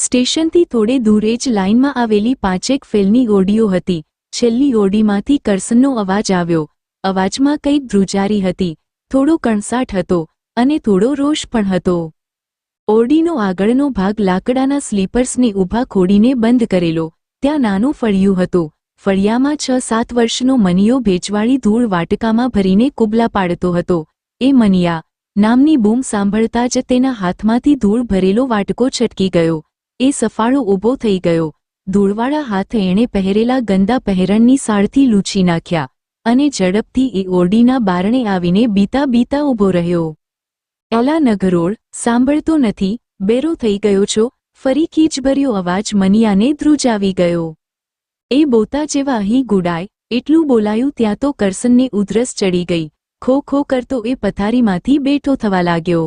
સ્ટેશનથી થોડે દૂર જ લાઇનમાં આવેલી 5 ફેલની ઓરડીઓ હતી. છેલ્લી ઓરડીમાંથી કરસનનો અવાજ આવ્યો. અવાજમાં કંઈક ધ્રુજારી હતી, થોડો કણસાટ હતો અને થોડો રોષ પણ હતો. ઓરડીનો આગળનો ભાગ લાકડાના સ્લીપર્સને ઊભા ખોડીને બંધ કરેલો. ત્યાં નાનું ફળિયું હતું. ફળિયામાં 6-7 વર્ષનો મનીયો ભેજવાળી ધૂળ વાટકામાં ભરીને કુબલા પાડતો હતો. એ મનીયા નામની બૂમ સાંભળતા જ તેના હાથમાંથી ધૂળ ભરેલો વાટકો છટકી ગયો. એ સફાળો ઊભો થઈ ગયો. ધૂળવાળા હાથ એણે પહેરેલા ગંદા પહેરણની સાળથી લૂછી નાખ્યા અને ઝડપથી એ ઓરડીના બારણે આવીને બીતા બીતા ઊભો રહ્યો. એલા નગરોળ, સાંભળતો નથી, બેરો થઈ ગયો છો? ફરી કીચભર્યો અવાજ મનીયાને ધ્રુજાવી ગયો. એ બોતા જેવા અહીં ગુડાય એટલું બોલાયું ત્યાં તો કરસનને ઉધરસ ચડી ગઈ. ખો ખો કરતો એ પથારીમાંથી બેઠો થવા લાગ્યો.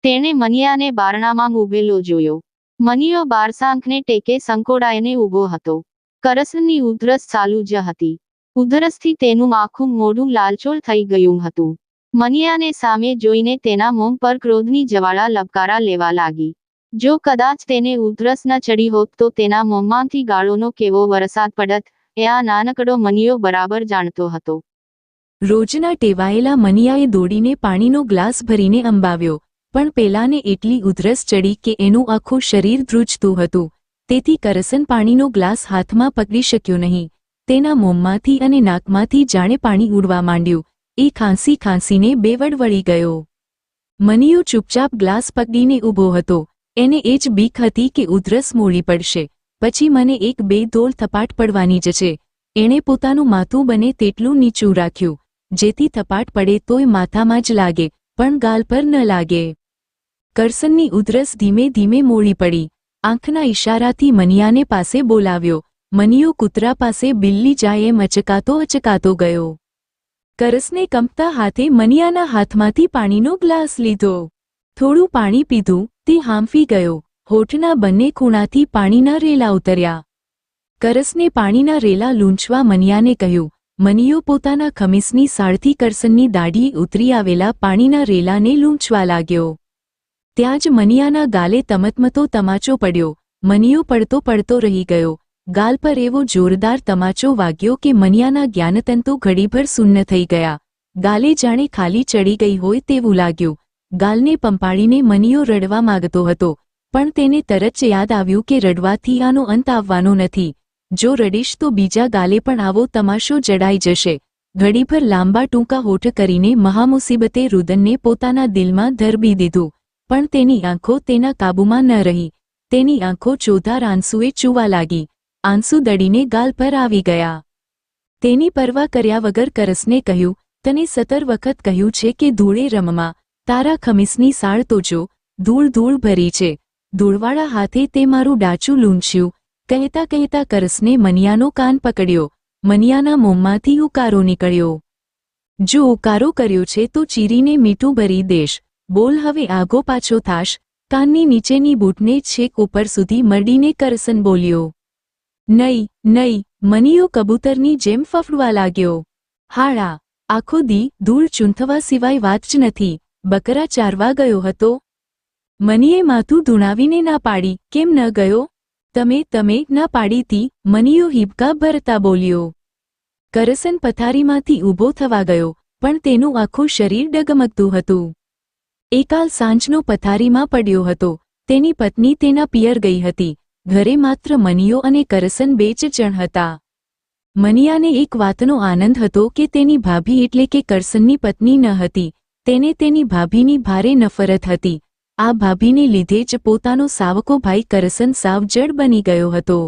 તેણે મનીયાને બારણામાં ઊભેલો જોયો. મનીયો બારસાંખને ટેકે સંકોડાઈને ઊભો હતો. કરસનની ઉધરસ ચાલુ જ હતી. ઉધરસથી તેનું આખું મોઢું લાલચોળ થઈ ગયું હતું. મનીયાને સામે જોઈને તેના મોં પર ક્રોધની જ્વાળા લબકારા લેવા લાગી. જો કદાચ તેને ઉધરસ ન ચડી હોત તો તેના મોંમાંથી ગાળોનો કેવો વરસાદ પડત, એ આ નાનકડો મનીયો બરાબર જાણતો હતો. રોજના ટેવાયેલા મનીયાએ દોડીને પાણીનો ગ્લાસ ભરીને અંબાવ્યો, પણ પેલાને એટલી ઉધરસ ચડી કે એનું આખું શરીર ધ્રુજતું હતું. તેથી કરસન પાણીનો ગ્લાસ હાથમાં પકડી શક્યો નહીં. તેના મોંમાંથી અને નાકમાંથી જાણે પાણી ઉડવા માંડ્યું. એ ખાંસી ખાંસીને બેવડ વળી ગયો. મનીયો ચૂપચાપ ગ્લાસ પકડીને ઊભો હતો. એને એ જ બીક હતી કે ઉધરસ મોળી પડશે, પછી મને 1-2 ધોળ થપાટ પડવાની જ છે. એણે પોતાનું માથું બને તેટલું નીચું રાખ્યું, જેથી થપાટ પડે તોય માથામાં જ લાગે, પણ ગાલ પર ન લાગે. કરસનની ઉધરસ ધીમે ધીમે મોળી પડી. આંખના ઇશારાથી મનીયાને પાસે બોલાવ્યો. મનીયો કૂતરા પાસે બિલ્લી જાય એમ અચકાતો ગયો. કરસને કંપતા હાથે મનીયાના હાથમાંથી પાણીનો ગ્લાસ લીધો. થોડું પાણી પીધું, તે હાંફી ગયો. હોઠના બંને ખૂણાથી પાણીના રેલા ઉતર્યા. કરસને પાણીના રેલા લૂંછવા મનીયાને કહ્યું. મનીયો પોતાના ખમીસની સાળથી કરસનની દાઢીએ ઉતરી આવેલા પાણીના રેલાને લૂંછવા લાગ્યો. ત્યાં જ મનીયાના ગાલે તમતમતો તમાચો પડ્યો. મનીયો પડતો પડતો રહી ગયો. ગાલ પર એવો જોરદાર તમાચો વાગ્યો કે મનીયાના જ્ઞાનતંતુ ઘડીભર શૂન્ય થઈ ગયા. ગાલે જાણે ખાલી ચડી ગઈ હોય તેવું લાગ્યું. ગાલને પંપાળીને મનીયો રડવા માંગતો હતો, પણ તેને તરત જ યાદ આવ્યું કે રડવાથી આનો અંત આવવાનો નથી. જો રડીશ તો બીજા ગાલે પણ આવો તમાશો જડાઈ જશે. ઘડીભર લાંબા ટૂંકા હોઠ કરીને મહામુસીબતે રુદનને પોતાના દિલમાં ધરબી દીધું, પણ તેની આંખો તેના કાબૂમાં ન રહી. તેની આંખો ચોધાર આંસુએ ચૂવા લાગી. આંસુ દડીને ગાલ પર આવી ગયા. તેની પરવા કર્યા વગર કરસને કહ્યું, તને 17 વખત કહ્યું છે કે ધૂળે રમમાં. તારા ખમીસની સાળ તો જો, ધૂળ ધૂળ ભરી છે. ધૂળવાળા હાથે તે મારું ડાચું લૂંછ્યું. કહેતા કહેતા કરસને મનીયાનો કાન પકડ્યો. મનીયાના મોંમાંથી ઉકારો નીકળ્યો. જો ઉકારો કર્યો છે તો ચીરીને મીઠું ભરી દેશ. બોલ હવે આગો પાછો થાશ. કાનની નીચેની બૂટને છેક ઉપર સુધી મરડીને કરસન બોલ્યો. નહીં, નહીં. મનીયો કબૂતરની જેમ ફફડવા લાગ્યો. હાળા, આખો દી ધૂળ ચૂંથવા સિવાય વાત જ નથી. બકરા ચારવા ગયો હતો? મનીએ માથું ધૂણાવીને ના પાડી. કેમ ન ગયો? તમે ના પાડી તી. મનીયો હિબકા ભરતા બોલ્યો. કરસન પથારીમાંથી ઊભો થવા ગયો, પણ તેનું આખું શરીર ડગમગતું હતું. એકાલ સાંજનો પથારીમાં પડ્યો હતો. તેની પત્ની તેના પિયર ગઈ હતી. ઘરે માત્ર મનીયો અને કરસન 2 જ જણ હતા. મનીયાને એક વાતનો આનંદ હતો કે તેની ભાભી એટલે કે કરસનની પત્ની ન હતી. તેને તેની ભાભીની ભારે નફરત હતી. આ ભાભીને લીધે જ પોતાનો સાવકો ભાઈ કરસન સાવ જડ બની ગયો હતો.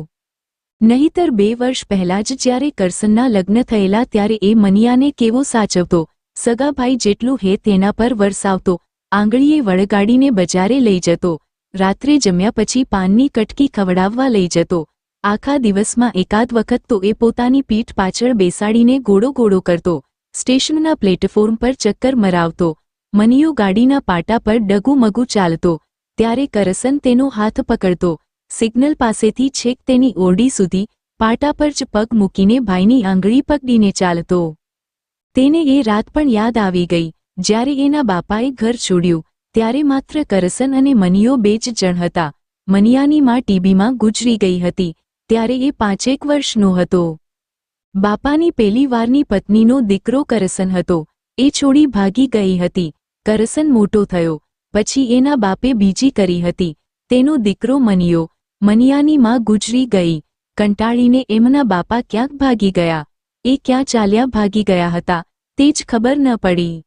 નહીતર 2 વર્ષ પહેલાં જ જ્યારે કરસનના લગ્ન થયેલા ત્યારે એ મનીયાને કેવો સાચવતો, સગા ભાઈ જેટલું હેત તેના પર વરસાવતો, આંગળીએ વળગાડીને બજારે લઈ જતો, રાત્રે જમ્યા પછી પાનની કટકી ખવડાવવા લઈ જતો. આખા દિવસમાં એકાદ વખત તો એ પોતાની પીઠ પાછળ બેસાડીને ગોળો ગોળો કરતો. સ્ટેશનના પ્લેટફોર્મ પર ચક્કર મરાવતો. મનીયો ગાડીના પાટા પર ડગુમગુ ચાલતો, ત્યારે કરસન તેનો હાથ પકડતો. સિગ્નલ પાસેથી છેક તેની ઓરડી સુધી પાટા પર જ પગ મૂકીને ભાઈની આંગળી પકડીને ચાલતો. તેને એ રાત પણ યાદ આવી ગઈ, જ્યારે એના બાપાએ ઘર છોડ્યું. ત્યારે માત્ર કરસન અને મનીયો 2 જ જણ હતા. મનિયાની માં ટીબીમાં ગુજરી ગઈ હતી, ત્યારે એ 5 વર્ષનો હતો. બાપાની પહેલી વારની પત્નીનો દીકરો કરસન હતો. એ છોડી ભાગી ગઈ હતી. કરસન મોટો થયો પછી એના બાપે બીજી કરી હતી. તેનો દીકરો મનિયો. મનિયાની માં ગુજરી ગઈ. કંટાળીને એમના બાપા ક્યાંક ભાગી ગયા. એ ક્યાં ચાલ્યા ભાગી ગયા હતા તે જ ખબર ન પડી.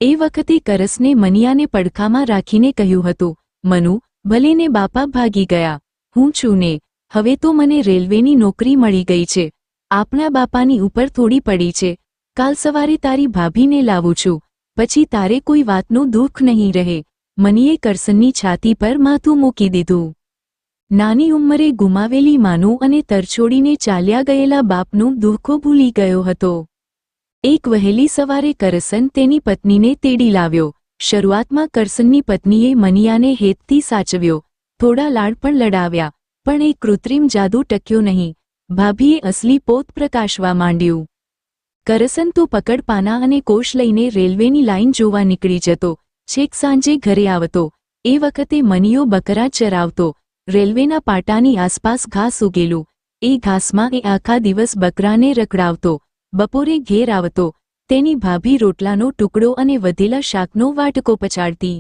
એ વખતે કરસને મનિયાને પડખામાં રાખીને કહ્યું હતું, મનુ, ભલે ને બાપા ભાગી ગયા, હું છું ને, હવે તો મને રેલવેની નોકરી મળી ગઈ છે. આપણા બાપાની ઉપર થોડી પડી છે. કાલ સવારે તારી ભાભીને લાવું છું, પછી તારે કોઈ વાતનું દુઃખ નહીં રહે. મનીએ કરસનની છાતી પર માથું મૂકી દીધું. નાની ઉંમરે ગુમાવેલી માનું અને તરછોડીને ચાલ્યા ગયેલા બાપનું દુઃખો ભૂલી ગયો હતો. એક વહેલી સવારે કરસન તેની પત્નીને તેડી લાવ્યો. શરૂઆતમાં કરસનની પત્નીએ મનિયાને હેતથી સાચવ્યો, થોડા લાડ પણ લડાવ્યા, પણ એ કૃત્રિમ જાદુ ટક્યો નહીં. ભાભીએ અસલી પોત પ્રકાશવા માંડ્યું. કરસન તો પકડપાના અને કોશ લઈને રેલવેની લાઇન જોવા નીકળી જતો. છેક સાંજે ઘરે આવતો. એ વખતે મનિયો બકરા ચરાવતો. રેલવેના પાટાની આસપાસ ઘાસ ઉગેલું. એ ઘાસમાં એ આખા દિવસ બકરાને રખડાવતો. બપોરે ઘેર આવતો. તેની ભાભી રોટલાનો ટુકડો અને વધેલા શાકનો વાટકો પચાડતી.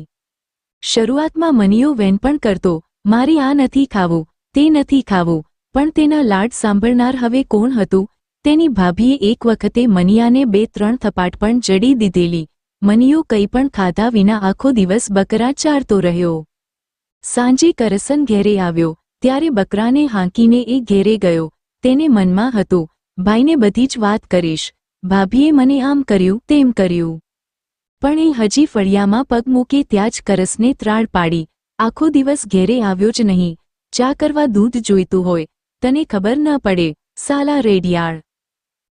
શરૂઆતમાં મનિયો વેનપણ કરતો, મારે આ નથી ખાવું, તે નથી ખાવું, પણ તેના લાડ સાંભળનાર હવે કોણ હતું? તેની ભાભીએ એક વખતે મનિયાને 2-3 થપાટ પણ જડી દીધેલી. મનિયો કંઈ પણ ખાધા વિના આખો દિવસ બકરા ચારતો રહ્યો. સાંજે કરસન ઘેરે આવ્યો ત્યારે બકરાને હાંકીને એ ઘેરે ગયો. તેને મનમાં હતું, ભાઈને બધી જ વાત કરીશ. ભાભીએ મને આમ કર્યું તેમ કર્યું. પણ એ હજી ફળિયામાં પગ મૂકે ત્યાં જ કરસને ત્રાડ પાડી. આખો દિવસ ઘેરે આવ્યો જ નહીં. ચા કરવા દૂધ જોઈતું હોય, તને ખબર ન પડે, સાલા રેડિયાળ.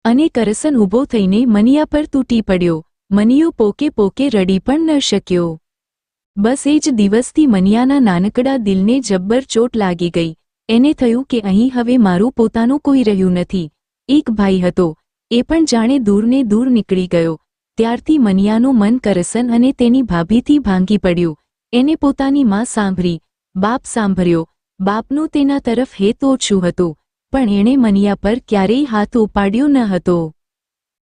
અને કરસન ઊભો થઈને મનિયા પર તૂટી પડ્યો. મનિયો પોકે પોકે રડી પણ ન શક્યો. બસ એ જ દિવસથી મનિયાના નાનકડા દિલને જબ્બર ચોટ લાગી ગઈ. એને થયું કે અહીં હવે મારું પોતાનું કોઈ રહ્યું નથી. એક ભાઈ હતો, એ પણ જાણે દૂરને દૂર નીકળી ગયો. ત્યારથી મનિયાનું મન કરસન અને તેની ભાભીથી ભાંગી પડ્યું. એને પોતાની માં સાંભળી, બાપ સાંભળ્યો. બાપનું તેના તરફ હેત ઓછું હતું, પણ એણે મનિયા પર ક્યારેય હાથ ઉપાડ્યો ન હતો.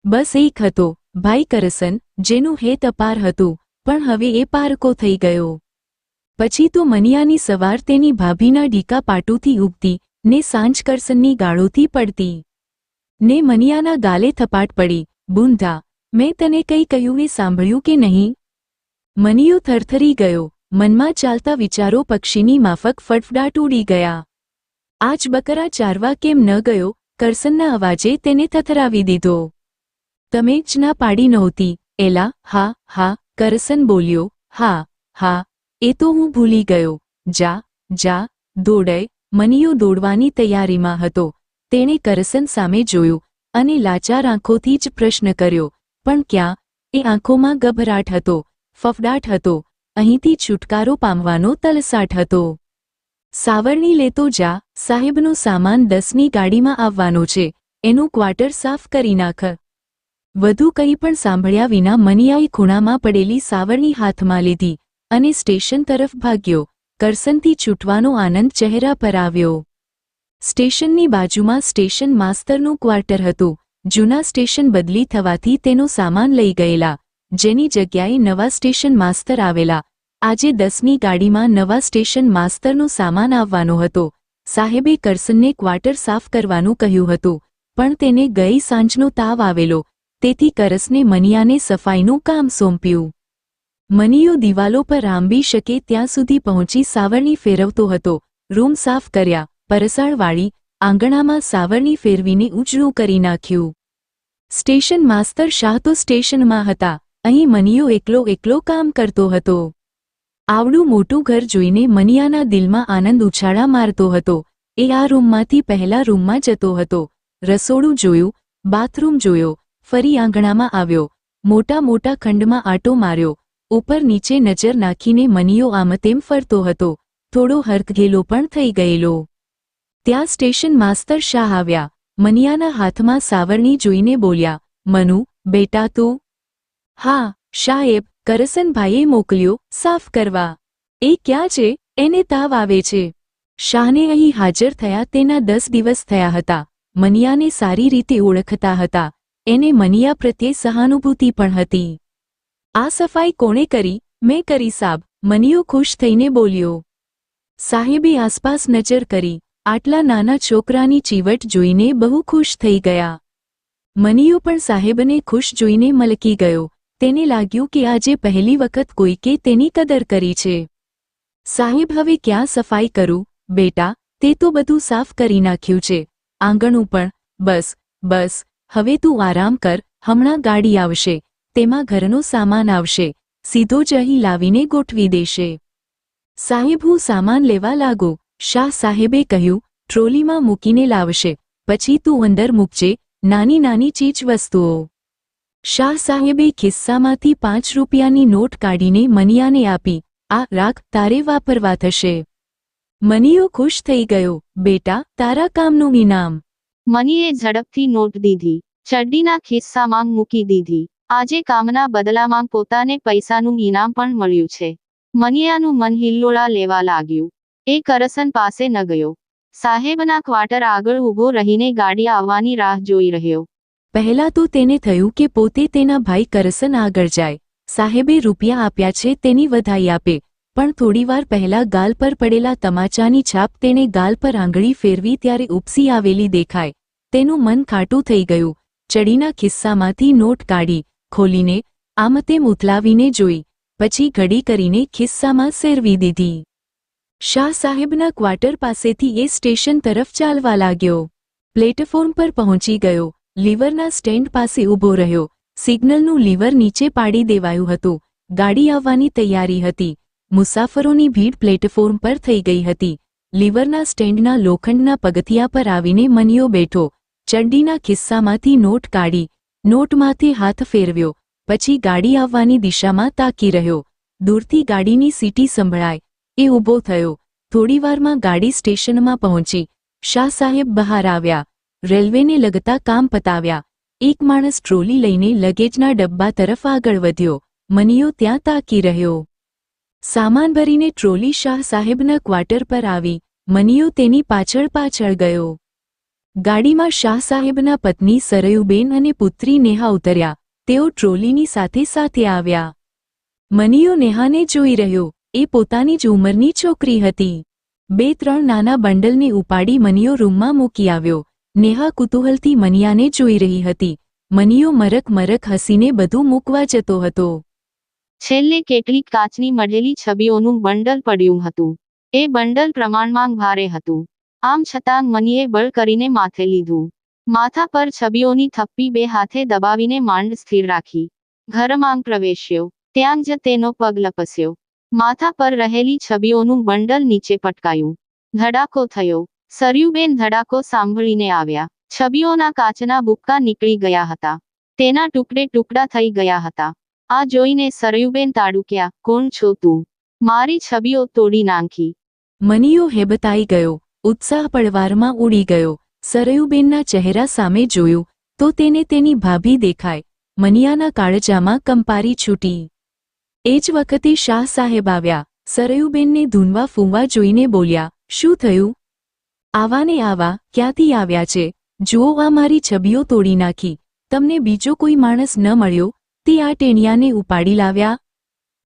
બસ એક હતો, ભાઈ કરસન, જેનું હેત અપાર હતું, પણ હવે એ પારકો થઈ ગયો. પછી તો મનિયાની સવાર તેની ભાભીના ડીકા પાટુથી ઉગતી, ને સાંજ કરસનની ગાળોથી પડતી. ને મનિયાના ગાલે થપાટ પડી, બૂંધા, મેં તને કંઈ કહ્યું એ સાંભળ્યું કે નહીં? મનિયો થરથરી ગયો. મનમાં ચાલતા વિચારો પક્ષીની માફક ફડફડાટ ઉડી ગયા. આજ બકરા ચારવા કેમ ન ગયો? કરસનના અવાજે તેને થથરાવી દીધો. તમે જ ના પાડી નહોતી, એલા. હા હા, કરસન બોલ્યો. હા હા, એ તો હું ભૂલી ગયો. જા જા, દોડાય. મનિયો દોડવાની તૈયારીમાં હતો. તેણે કરસન સામે જોયું અને લાચાર આંખોથી જ પ્રશ્ન કર્યો, પણ ક્યાં? એ આંખોમાં ગભરાટ હતો, ફફડાટ હતો, અહીંથી છુટકારો પામવાનો તલસાટ હતો. સાવરણી લેતો જા, સાહેબનો સામાન 10ની ગાડીમાં આવવાનો છે, એનું ક્વાર્ટર સાફ કરી નાખ. વધુ કંઈ પણ સાંભળ્યા વિના મનિયાએ ખૂણામાં પડેલી સાવરણી હાથમાં લીધી અને સ્ટેશન તરફ ભાગ્યો. કરસનથી છૂટવાનો આનંદ ચહેરા પર આવ્યો. સ્ટેશનની બાજુમાં સ્ટેશન માસ્તરનું ક્વાર્ટર હતું. જૂના સ્ટેશન બદલી થવાથી તેનો સામાન લઈ ગયેલા, જેની જગ્યાએ નવા સ્ટેશન માસ્તર આવેલા. આજે 10ની ગાડીમાં નવા સ્ટેશન માસ્તરનો સામાન આવવાનો હતો. સાહેબે કરસનને ક્વાર્ટર સાફ કરવાનું કહ્યું હતું, પણ તેને ગઈ સાંજનો તાવ આવેલો, તેથી કરસને મનિયાને સફાઈનું કામ સોંપ્યું. મનિયો દિવાલો પર આંબી શકે ત્યાં સુધી પહોંચી સાવરણી ફેરવતો હતો. રૂમ સાફ કર્યા, પરસાળ વાળી, આંગણામાં સાવરણી ફેરવીને ઉજળું કરી નાખ્યું. સ્ટેશન માસ્તર શાહ તો સ્ટેશનમાં હતા. અહીં મનિયો એકલો કામ કરતો હતો. આવડું મોટું ઘર જોઈને મનિયાના દિલમાં આનંદ ઉછાળા મારતો હતો. એ આ રૂમમાંથી પહેલા રૂમમાં જતો હતો. રસોડું જોયું, બાથરૂમ જોયો, ફરી આંગણામાં આવ્યો, મોટા મોટા ખંડમાં આંટો માર્યો, ઉપર નીચે નજર નાખીને મનિયો આમ તેમ ફરતો હતો. થોડો હરખઘેલો પણ થઈ ગયેલો. ત્યાં સ્ટેશન માસ્તર શાહ આવ્યા. મનિયાના હાથમાં સાવરણી જોઈને બોલ્યા, મનુ, બેટા તું? હા સાહેબ, કરસનભાઈએ મોકલ્યો સાફ કરવા. એ ક્યાં છે? એને તાવ આવે છે. શાહને અહીં હાજર થયા તેના 10 દિવસ થયા હતા. મનિયાને સારી રીતે ઓળખતા હતા. એને મનિયા પ્રત્યે સહાનુભૂતિ પણ હતી. આ સફાઈ કોણે કરી? મેં કરી સાબ. મનિયો ખુશ થઈને બોલ્યો. સાહેબે આસપાસ નજર કરી. આટલા નાના છોકરાની ચીવટ જોઈને બહુ ખુશ થઈ ગયા. મનિયો પણ સાહેબને ખુશ જોઈને મલકી ગયો. તેને લાગ્યું કે આજે પહેલી વખત કોઈકે તેની કદર કરી છે. સાહેબ હવે ક્યાં સફાઈ કરું? બેટા, તે તો બધું સાફ કરી નાખ્યું છે. આંગણું પણ. બસ બસ, હવે તું આરામ કર. હમણાં ગાડી આવશે, તેમાં ઘરનો સામાન આવશે. સીધો જ અહીં લાવીને ગોઠવી દેશે. સાહેબ, હું સામાન લેવા લાગો. શાહ સાહેબે કહ્યું. ટ્રોલીમાં મૂકીને લાવશે, પછી તું અંદર મૂકજે. નાની નાની ચીજ વસ્તુઓ. શાહ સાહેબે ખિસ્સામાંથી 5 રૂપિયાની નોટ કાઢીને મનિયાને આપી. આ રાખ, તારે વાપરવા થશે. મનિયો ખુશ થઈ ગયો. બેટા, તારા કામનું ઇનામ. મનીએ ઝડપથી નોટ દીધી, ચડ્ડીના ખિસ્સામાં મૂકી દીધી. આજે કામના બદલામાં પોતાને પૈસાનું ઇનામ પણ મળ્યું છે. મનિયાનું મન હિલ્લોળા લેવા લાગ્યું. એ કરસન પાસે ન ગયો. સાહેબના ક્વાર્ટર આગળ ઊભો રહીને ગાડી આવવાની રાહ જોઈ રહ્યો. પહેલાં તો તેને થયું કે પોતે તેના ભાઈ કરસન આગળ જાય. સાહેબે રૂપિયા આપ્યા છે તેની વધાઈ આપે. પણ થોડીવાર પહેલા ગાલ પર પડેલા તમાચાની છાપ તેણે ગાલ પર આંગળી ફેરવી ત્યારે ઉપસી આવેલી દેખાય. તેનું મન ખાટું થઈ ગયું. ચડીના ખિસ્સામાંથી નોટ કાઢી, ખોલીને આમ તેમ ઉથલાવીને જોઈ, પછી ઘડી કરીને ખિસ્સામાં સેરવી દીધી. શાહ સાહેબના ક્વાર્ટર પાસેથી એ સ્ટેશન તરફ ચાલવા લાગ્યો. પ્લેટફોર્મ પર પહોંચી ગયો. લીવરના સ્ટેન્ડ પાસે ઊભો રહ્યો. સિગ્નલનું લીવર નીચે પાડી દેવાયું હતું. ગાડી આવવાની તૈયારી હતી. મુસાફરોની ભીડ પ્લેટફોર્મ પર થઈ ગઈ હતી. લીવરના સ્ટેન્ડના લોખંડના પગથિયા પર આવીને મનિયો બેઠો. ચડ્ડીના ખિસ્સામાંથી નોટ કાઢી, નોટ માથે હાથ ફેરવ્યો, પછી ગાડી આવવાની દિશામાં તાકી રહ્યો. દૂરથી ગાડીની સીટી સંભળાય. એ ઊભો થયો. થોડીવારમાં ગાડી સ્ટેશનમાં પહોંચી. શાહ સાહેબ બહાર આવ્યા. રેલવેને લગતા કામ પતાવ્યા. એક માણસ ટ્રોલી લઈને લગેજના ડબ્બા તરફ આગળ વધ્યો. મનિયો ત્યાં તાકી રહ્યો. સામાન ભરીને ટ્રોલી શાહ સાહેબના ક્વાર્ટર પર આવી. મનિયો તેની પાછળ પાછળ ગયો. ગાડીમાં શાહ સાહેબના પત્ની સરયુબેન અને પુત્રી નેહા ઉતર્યા. તેઓ ટ્રોલીની સાથે સાથે આવ્યા. મનિયો નેહાને જોઈ રહ્યો. એ પોતાની જ ઉંમરની છોકરી હતી. 2-3 નાના બંડલને ઉપાડી મનિયો રૂમમાં મૂકી આવ્યો. નેહા કુતૂહલથી મનિયાને જોઈ રહી હતી. મનિયો મરક મરક હસીને બધું મૂકવા જતો હતો. છેલ્લે કેટલીક કાચની મઢેલી છબીઓનું બંડલ પડ્યું હતું. એ બંડલ પ્રમાણમાં ભારે હતું. આમ છતાં મનીએ બળ કરીને માથે લીધું. માથા પર છબીઓની થપ્પી 2 હાથે દબાવીને માંડ સ્થિર રાખી. ઘરમાં પ્રવેશ્યો. ત્યાં જ તેનો પગ લપસ્યો. માથા પર રહેલી છબીઓનું બંડલ નીચે પટકાયું. ધડાકો થયો. સરયુબેન ધડાકો સાંભળીને આવ્યા. છબીઓના કાચના ભૂક્કા નીકળી ગયા હતા. તેના ટુકડે ટુકડા થઈ ગયા હતા. આ જોઈને સરયુબેન તાડુક્યા. કોણ છો તું? મારી છબીઓ તોડી નાખી. મનિયો હેબતાઈ ગયો. ઉત્સાહ પળવારમાં ઉડી ગયો. સરયુબેનના ચહેરા સામે જોયું તો તેને તેની ભાભી દેખાય. મનિયાના કાળજામાં કંપારી છૂટી. એ જ વખતે શાહ સાહેબ આવ્યા. સરયુબેનને ધૂનવા ફૂંવા જોઈને બોલ્યા. શું થયું? આવાને આવા, ક્યાંથી આવ્યા છે? જુઓ, આ મારી છબીઓ તોડી નાખી. તમને બીજો કોઈ માણસ ન મળ્યો? તે આ ટેણિયાને ઉપાડી લાવ્યા?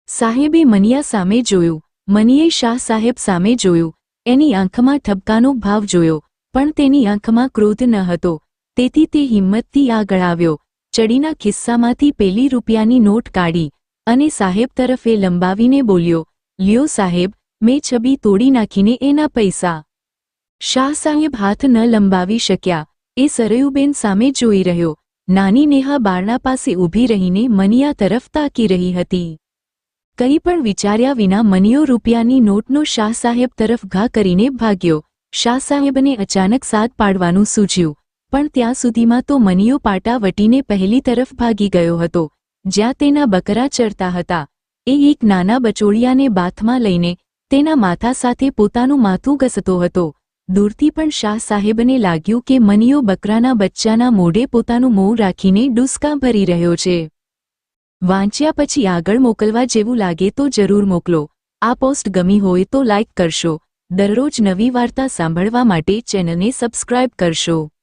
સાહેબે મનિયા સામે જોયું. મનીએ શાહ સાહેબ સામે જોયું. એની આંખમાં ઠપકાનો ભાવ જોયો, પણ તેની આંખમાં ક્રોધ ન હતો. તેથી તે હિંમતથી આગળ આવ્યો. ચડીના ખિસ્સામાંથી પેલી રૂપિયાની નોટ કાઢી અને સાહેબ તરફ એ લંબાવીને બોલ્યો. લ્યો સાહેબ, મેં છબી તોડી નાખીને એના પૈસા. શાહ સાહેબ હાથ ન લંબાવી શક્યા. એ સરયુબેન સામે જોઈ રહ્યો. નાની નેહા બારણા પાસે ઊભી રહીને મનિયા તરફ તાકી રહી હતી. કંઈ પણ વિચાર્યા વિના મનિયો રૂપિયાની નોટનો શાહ સાહેબ તરફ ઘા કરીને ભાગ્યો. શાહ સાહેબને અચાનક સાદ પાડવાનું સૂઝ્યું, પણ ત્યાં સુધીમાં તો મનિયો પાટા વટીને પહેલી તરફ ભાગી ગયો હતો, જ્યાં તેના બકરા ચરતા હતા. એ એક નાના બચોળિયાને બાથમાં લઈને તેના માથા સાથે પોતાનું માથું ઘસતો હતો. દૂરથી પણ શાહ સાહેબને લાગ્યું કે મનિયો બકરાના બચ્ચાના મોઢે પોતાનું મોં રાખીને ડૂસકા ભરી રહ્યો છે. વાંચ્યા પછી આગળ મોકલવા જેવું લાગે તો જરૂર મોકલો. આ પોસ્ટ ગમી હોય તો લાઇક કરશો. દરરોજ નવી વાર્તા સાંભળવા માટે ચેનલને સબસ્ક્રાઇબ કરશો.